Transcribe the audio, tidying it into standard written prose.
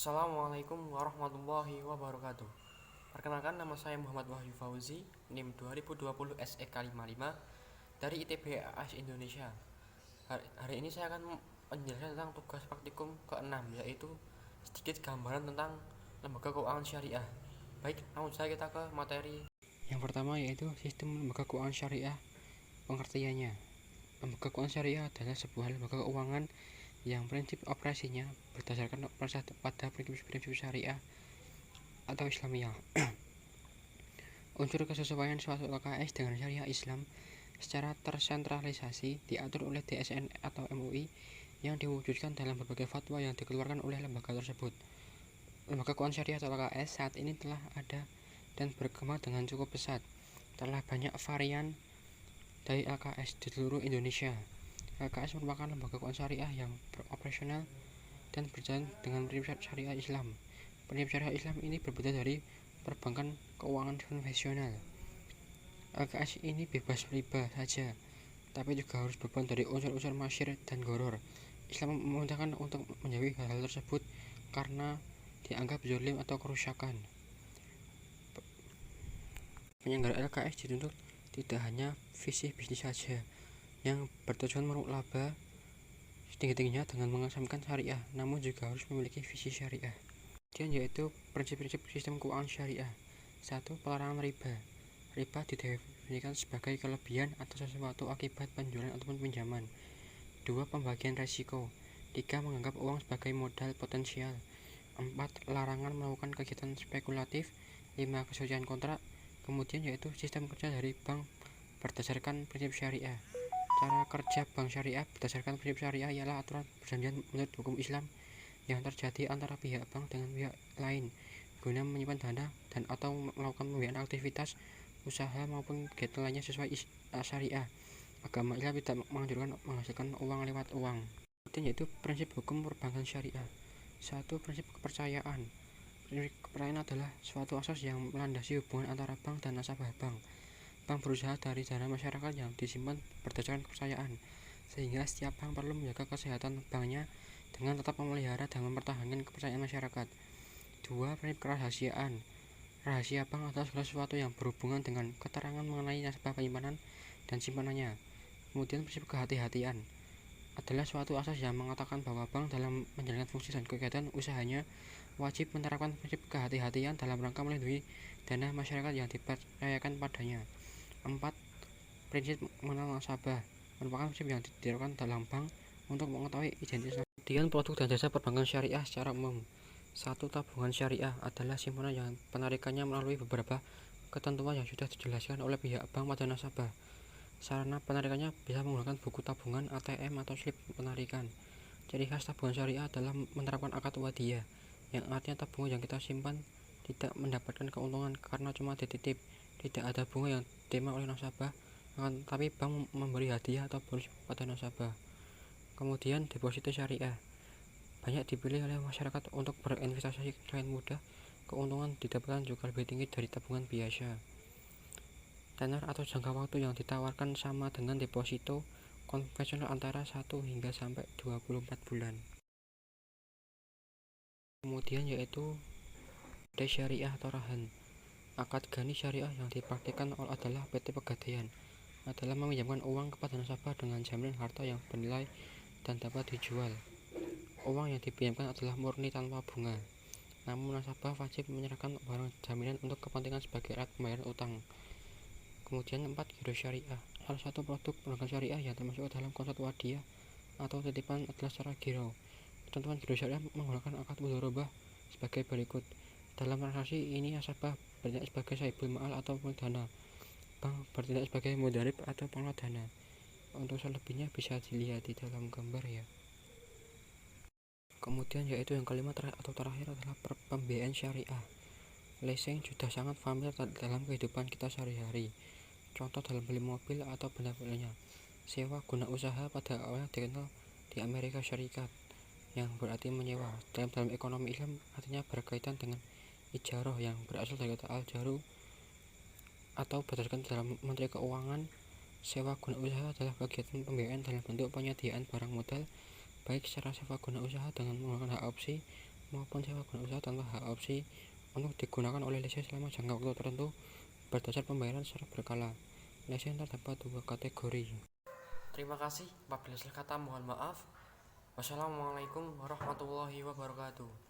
Assalamualaikum warahmatullahi wabarakatuh. Perkenalkan, nama saya Muhammad Wahyu Fauzi, NIM 2020 SEK55 dari ITB AS Indonesia. Hari ini saya akan menjelaskan tentang tugas praktikum ke-6, yaitu sedikit gambaran tentang lembaga keuangan syariah. Baik, langsung saja kita ke materi. Yang pertama yaitu sistem lembaga keuangan syariah. Pengertiannya, lembaga keuangan syariah adalah sebuah lembaga keuangan yang prinsip operasinya berdasarkan pada prinsip-prinsip syariah atau Islamiyah. Unsur kesesuaian suatu LKS dengan syariah Islam secara tersentralisasi diatur oleh DSN atau MUI yang diwujudkan dalam berbagai fatwa yang dikeluarkan oleh lembaga tersebut. Lembaga keuangan syariah atau LKS saat ini telah ada dan berkembang dengan cukup pesat. Telah banyak varian dari LKS di seluruh Indonesia. LKS merupakan lembaga keuangan syariah yang beroperasional dan berjalan dengan prinsip syariah Islam. Prinsip syariah Islam ini berbeda dari perbankan keuangan konvensional. LKS ini bebas riba saja, tapi juga harus bebas dari unsur-unsur masyir dan goror. Islam memerintahkan untuk menjauhi hal-hal tersebut karena dianggap zalim atau kerusakan. Penyelenggara LKS dituntut tidak hanya visi bisnis saja yang bertujuan meraup laba setinggi-tingginya dengan mengesampingkan syariah, namun juga harus memiliki visi syariah. Kemudian yaitu prinsip-prinsip sistem keuangan syariah. 1. Pelarangan riba. Riba didefinisikan sebagai kelebihan atau sesuatu akibat penjualan ataupun pinjaman. 2. Pembagian resiko. 3. Menganggap uang sebagai modal potensial. 4. Larangan melakukan kegiatan spekulatif. 5. Kesucian kontrak. Kemudian yaitu sistem kerja dari bank berdasarkan prinsip syariah. Cara kerja bank syariah berdasarkan prinsip syariah ialah aturan perjanjian menurut hukum Islam yang terjadi antara pihak bank dengan pihak lain guna menyimpan dana dan atau melakukan pembiayaan aktivitas usaha maupun kegiatan lainnya sesuai syariah. Agama Islam tidak menganjurkan menghasilkan uang lewat uang. Kemudian yaitu prinsip hukum perbankan syariah. 1. Prinsip kepercayaan. Prinsip kepercayaan adalah suatu asas yang melandasi hubungan antara bank dan nasabah bank. Bank berusaha dari dana masyarakat yang disimpan berdasarkan kepercayaan, sehingga setiap bank perlu menjaga kesehatan banknya dengan tetap memelihara dan mempertahankan kepercayaan masyarakat. 2. Prinsip kerahasiaan. Rahasia bank adalah segala sesuatu yang berhubungan dengan keterangan mengenai nasabah penyimpanan dan simpanannya. Kemudian prinsip kehati-hatian adalah suatu asas yang mengatakan bahwa bank dalam menjalankan fungsi dan kegiatan usahanya wajib menerapkan prinsip kehati-hatian dalam rangka melindungi dana masyarakat yang dipercayakan padanya. 4. Prinsip mengenal nasabah merupakan prinsip yang diterapkan dalam bank untuk mengetahui identitas. Kemudian produk dan jasa perbankan syariah secara umum. 1. Tabungan syariah adalah simpanan yang penarikannya melalui beberapa ketentuan yang sudah dijelaskan oleh pihak bank pada nasabah. Sarana penarikannya bisa menggunakan buku tabungan, ATM, atau slip penarikan. Ciri khas tabungan syariah adalah menerapkan akad wadiyah, yang artinya tabungan yang kita simpan tidak mendapatkan keuntungan karena cuma dititip. Tidak ada bunga yang diterima oleh nasabah, tapi bank memberi hadiah atau bonus pada nasabah. Kemudian deposito syariah banyak dipilih oleh masyarakat untuk berinvestasi. Selain mudah, keuntungan didapatkan juga lebih tinggi dari tabungan biasa. Tenor atau jangka waktu yang ditawarkan sama dengan deposito konvensional antara 1 hingga sampai 24 bulan. Kemudian yaitu syariah atau rahan. Akad gani syariah yang dipraktikkan adalah PT Pegadaian adalah meminjamkan uang kepada nasabah dengan jaminan harta yang bernilai dan dapat dijual. Uang yang dipinjamkan adalah murni tanpa bunga, namun nasabah wajib menyerahkan barang jaminan untuk kepentingan sebagai alat pembayaran utang. Kemudian 4. Giro syariah. Salah satu produk perbankan syariah yang termasuk dalam konsep wadiyah atau titipan adalah secara giro. Ketentuan giro syariah menggunakan akad mudharabah sebagai berikut. Dalam transaksi ini nasabah bertindak sebagai sahibul ma'al atau pemilik dana. Bank bertindak sebagai mudharib atau pengelola dana. Untuk selebihnya bisa dilihat di dalam gambar ya. Kemudian yaitu yang kelima atau terakhir adalah pembiayaan syariah. Leasing sudah sangat familiar dalam kehidupan kita sehari-hari. Contoh dalam beli mobil atau benda lainnya. Sewa guna usaha pada awalnya dikenal di Amerika Serikat, yang berarti menyewa. Dalam ekonomi Islam artinya berkaitan dengan ijarah yang berasal dari kata al-jaru atau berdasarkan dalam Menteri Keuangan. Sewa guna usaha adalah kegiatan pembiayaan dalam bentuk penyediaan barang modal, baik secara sewa guna usaha dengan menggunakan hak opsi maupun sewa guna usaha tanpa hak opsi untuk digunakan oleh lesen selama jangka waktu tertentu berdasar pembayaran secara berkala. Lesen terdapat dua kategori. Terima kasih. Apabila salah kata mohon maaf. Wassalamualaikum warahmatullahi wabarakatuh.